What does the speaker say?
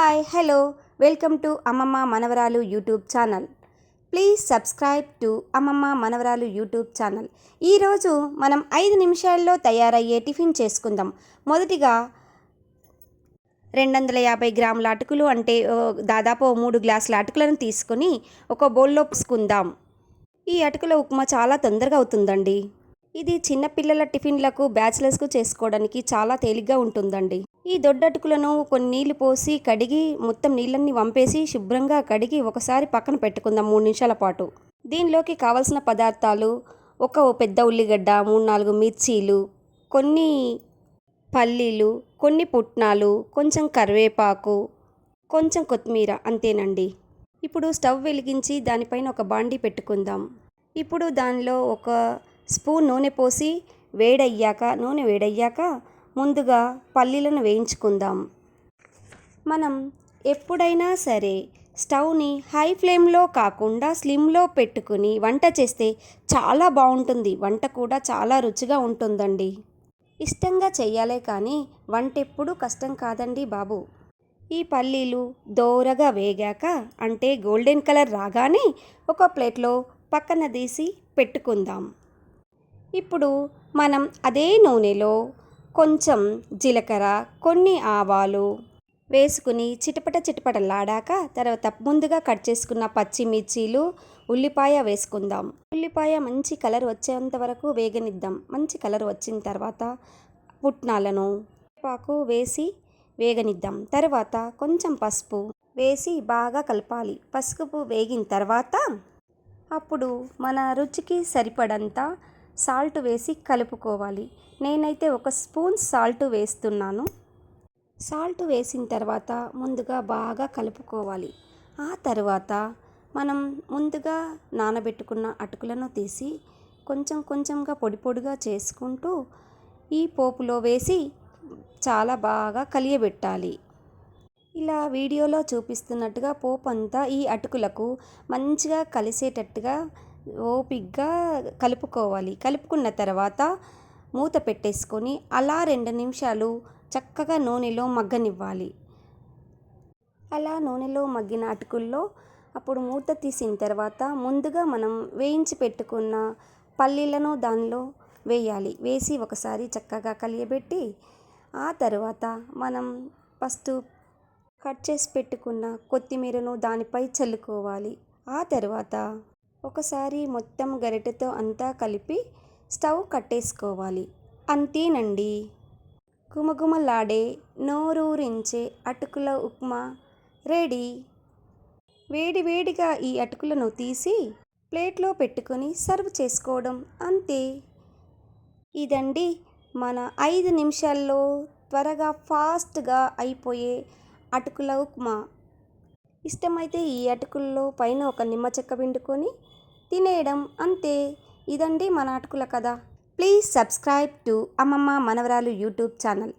Hi hello welcome to అమ్మమ్మ మనవరాలు YouTube channel. Please subscribe to అమ్మమ్మ మనవరాలు యూట్యూబ్ ఛానల్. ఈరోజు మనం 5 నిమిషాల్లో తయారయ్యే టిఫిన్ చేసుకుందాం. మొదటిగా 250 గ్రాముల అటుకులు అంటే దాదాపు 3 గ్లాసుల అటుకులను తీసుకొని ఒక బౌల్లో పోసుకుందాం. ఈ అటుకుల ఉప్మా చాలా తొందరగా అవుతుందండి. ఇది చిన్నపిల్లల టిఫిన్లకు బ్యాచిలర్స్కు చేసుకోవడానికి చాలా తేలిగ్గా ఉంటుందండి. ఈ దొడ్డటుకులను కొన్ని నీళ్లు పోసి కడిగి మొత్తం నీళ్ళన్నీ వంపేసి శుభ్రంగా కడిగి ఒకసారి పక్కన పెట్టుకుందాం 3 నిమిషాల పాటు. దీనిలోకి కావలసిన పదార్థాలు: ఒక పెద్ద ఉల్లిగడ్డ, 3-4 మిర్చీలు, కొన్ని పల్లీలు, కొన్ని పుట్నాలు, కొంచెం కరివేపాకు, కొంచెం కొత్తిమీర, అంతేనండి. ఇప్పుడు స్టవ్ వెలిగించి దానిపైన ఒక బాండీ పెట్టుకుందాం. ఇప్పుడు దానిలో ఒక స్పూన్ నూనె పోసి నూనె వేడయ్యాక ముందుగా పల్లీలను వేయించుకుందాం. మనం ఎప్పుడైనా సరే స్టవ్ని హై ఫ్లేమ్లో కాకుండా స్లిమ్లో పెట్టుకుని వంట చేస్తే చాలా బాగుంటుంది. వంట కూడా చాలా రుచిగా ఉంటుందండి. ఇష్టంగా చెయ్యాలే కానీ వంట ఎప్పుడూ కష్టం కాదండి బాబు. ఈ పల్లీలు దోరగా వేగాక అంటే గోల్డెన్ కలర్ రాగానే ఒక ప్లేట్లో పక్కన తీసి పెట్టుకుందాం. ఇప్పుడు మనం అదే నూనెలో కొంచెం జీలకర్ర, కొన్ని ఆవాలు వేసుకుని చిటపటలాడాక తర్వాత ముందుగా కట్ చేసుకున్న పచ్చిమిర్చీలు, ఉల్లిపాయ వేసుకుందాం. ఉల్లిపాయ మంచి కలర్ వచ్చేంత వరకు వేగనిద్దాం. మంచి కలర్ వచ్చిన తర్వాత పుట్నాలను, కరివేపాకు వేసి వేగనిద్దాం. తర్వాత కొంచెం పసుపు వేసి బాగా కలపాలి. పసుపు వేగిన తర్వాత అప్పుడు మన రుచికి సరిపడంత సాల్ట్ వేసి కలుపుకోవాలి. నేనైతే 1 స్పూన్ సాల్ట్ వేస్తున్నాను. సాల్ట్ వేసిన తర్వాత ముందుగా బాగా కలుపుకోవాలి. ఆ తర్వాత మనం ముందుగా నానబెట్టుకున్న అటుకులను తీసి కొంచెం కొంచెంగా పొడిగా చేసుకుంటూ ఈ పోపులో వేసి చాలా బాగా కలియబెట్టాలి. ఇలా వీడియోలో చూపిస్తున్నట్టుగా పోపు అంతా ఈ అటుకులకు మంచిగా కలిసేటట్టుగా ఓపిగ్గా కలుపుకోవాలి. కలుపుకున్న తర్వాత మూత పెట్టేసుకొని అలా 2 నిమిషాలు చక్కగా నూనెలో మగ్గనివ్వాలి. అలా నూనెలో మగ్గిన అటుకుల్లో అప్పుడు మూత తీసిన తర్వాత ముందుగా మనం వేయించి పెట్టుకున్న పల్లీలను దానిలో వేయాలి. వేసి ఒకసారి చక్కగా కలియబెట్టి ఆ తర్వాత మనం ఫస్ట్ కట్ చేసి పెట్టుకున్న కొత్తిమీరను దానిపై చల్లుకోవాలి. ఆ తర్వాత ఒకసారి మొత్తం గరిటెతో అంతా కలిపి స్టవ్ కట్టేసుకోవాలి. అంతేనండి. గుమగుమలాడే నోరూరించే అటుకుల ఉప్మా రెడీ. వేడివేడిగా ఈ అటుకులను తీసి ప్లేట్లో పెట్టుకొని సర్వ్ చేసుకోవడం అంతే. ఇదండి మన 5 నిమిషాల్లో త్వరగా ఫాస్ట్గా అయిపోయే అటుకుల ఉప్మా. ఇష్టమైతే ఈ అటుకుల్లో పైన ఒక నిమ్మ చెక్క పిండుకొని తినేయడం అంతే. ఇదండి మన అటుకుల కథ. ప్లీజ్ సబ్స్క్రైబ్ టు అమ్మమ్మ మనవరాలు యూట్యూబ్ ఛానల్.